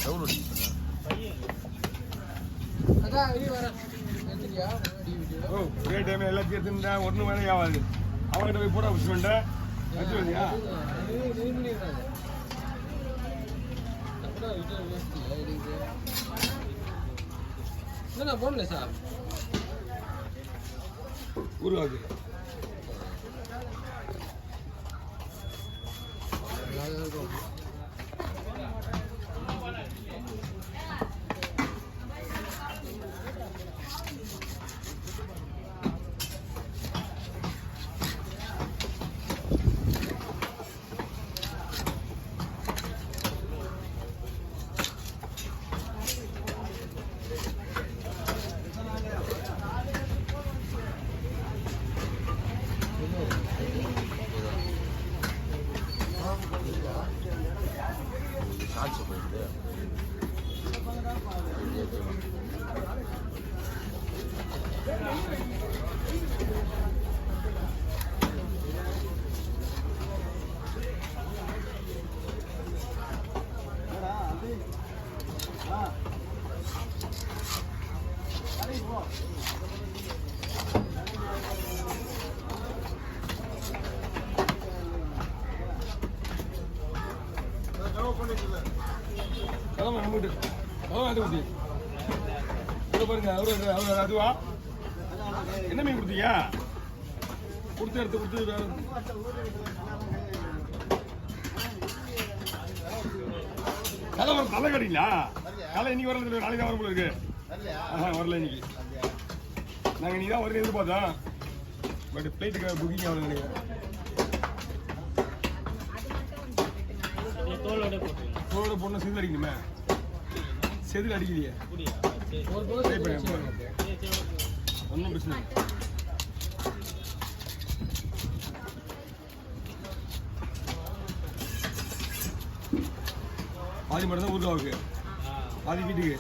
செவுல் ஒரே டைம் எல்லாத்தையும் எடுத்துட்டா ஒன்றும் வேலை ஆகாது. அவங்ககிட்ட போய் போட வச்சு வேண்டாம் வச்சு வந்தியா போடல சார் உருவாக்கு காய்ச்சி போயிடுது. பாருங்க அவரு அதுவா என்ன மீன் கொடுத்தீங்க? கொடுத்து எடுத்து கொடுத்து கலை வர தலை கட்டிங்களா? கலை இன்னைக்கு வரல, நாளைக்கு தான் வர போல இருக்கு. வரல இன்னைக்கு. நாங்கள் இன்னைக்கு தான் வரல எதிர்பார்த்தோம். பட் பிளைட்டுக்கு புக்கிங் ஆகல நினைக்கிறேன். தோலோட பொண்ணு செதில் அடிக்கணுமே. செதில் அடிக்கலையே. ஒன்றும் பிரச்சனை இல்லை. பாதி மட்டும் தான் ஊருக்காவுக்கு, பாதி வீட்டுக்கு.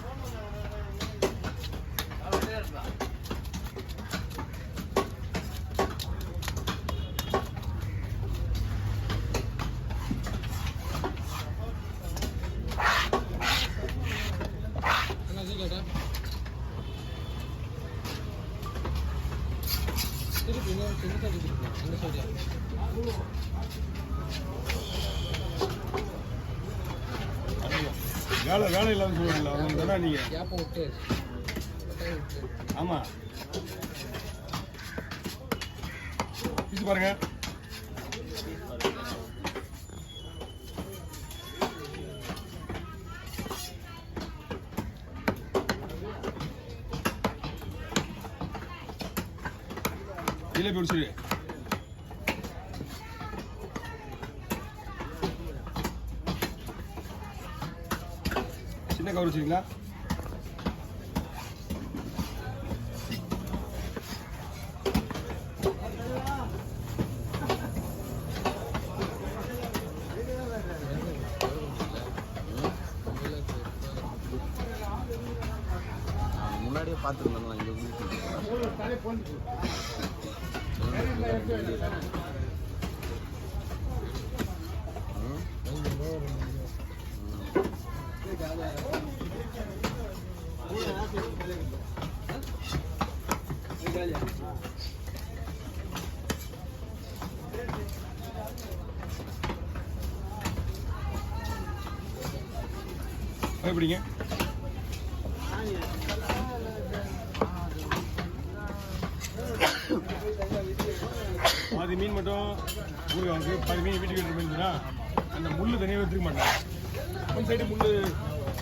வேலை இல்லாமல் சொல்லுவாங்களா அவங்க நீங்க? ஆமா இது பாருங்க. இதில் போய் சொல்லு. சின்ன கவர் வச்சுருங்களா? முன்னாடியே பார்த்துருந்தேன் இங்கே எப்படிங்க? பாதி மீன் மட்டும் ஊருக்கு, பாதி மீன் வீட்டுக்கு எடுத்து போயிருந்தா அந்த முள்ளு தனியாக வச்சுக்க மாட்டேன். ஒன் சைடு முள்ளு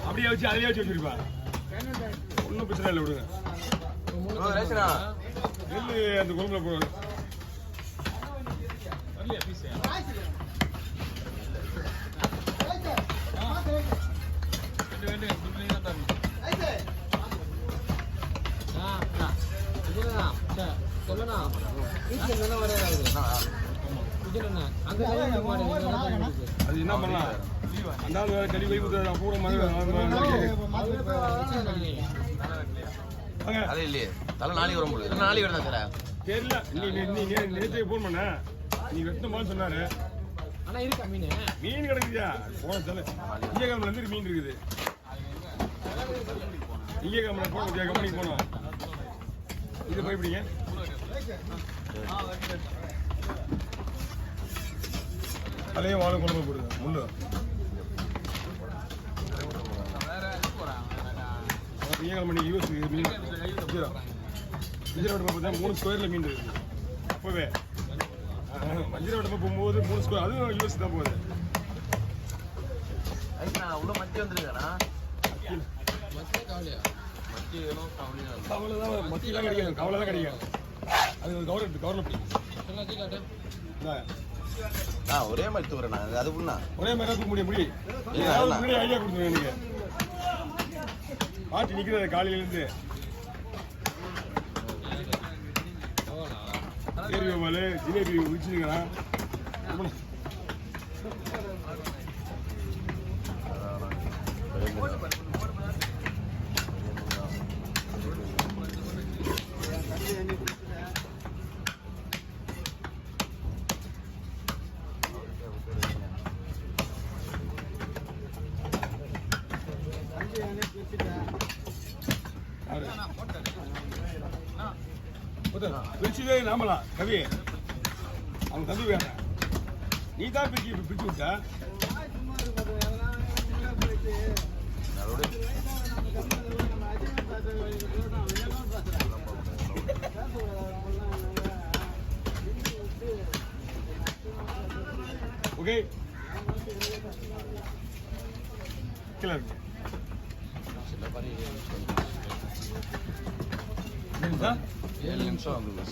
அப்படியே வச்சு அதிலே வச்சு வச்சிருப்பேன். ஒன்றும் பிரச்சனை இல்லை, விடுங்க. நெல் அந்த குழம்புல போடுவாங்க. அது என்ன பண்ணலாம்? அந்த கழி போய் கூட அது இல்லையே தலை நாளைக்கு வரும் போது நாளைக்கு வரணும் சார் தெரியல. நீ நேற்று ஃபோன் பண்ண, நீ வெட்டணுமான்னு சொன்னாரு. மீன் கிடைக்குதா? போன தலை திங்கக்கிழமைல இருந்து மீன் இருக்குது. இங்கே கம்பெனி போகணும், கம்பெனிக்கு போகணும். இது போய் பிடிங்க. அதையும் வாழை கொண்டு போய் போடுங்க முள்ளு. திங்கக்கிழமை யூஸ் மீன் வஞ்சிரம் பார்த்தா 3 ஸ்கொயரில் மீன் இருக்குது. அப்போவே வஞ்சிரம் போகும்போது 3 ஸ்கொயர், அதுவும் யூஸ் தான் போகுது. அவ்வளோ மத்தி வந்துருக்காண்ணா. கவலை தான், மத்தி தான் கிடைக்கும், கவலை தான் கிடைக்கும். அது கவரில் பிடிக்கும். ஒரே மாதிரி தூக்குறேண்ணா. அது புண்ணா ஒரே மாதிரி தான் தூக்க முடியும். முன்னாடி ஐடியா கொடுத்துருவேன் எனக்கு. மாட்டி நிற்கிறது காலையிலேருந்து. ஏரி கோபால் ஜிலேபி முடிச்சுருக்கிறான். பிரிச்சுதே நாமலாம் கவி, அவங்க தம்பி வேணாம். நீ தான் பிரிச்சு விட்டா. ஓகே கிளர் 7 நிமிஷம் வந்து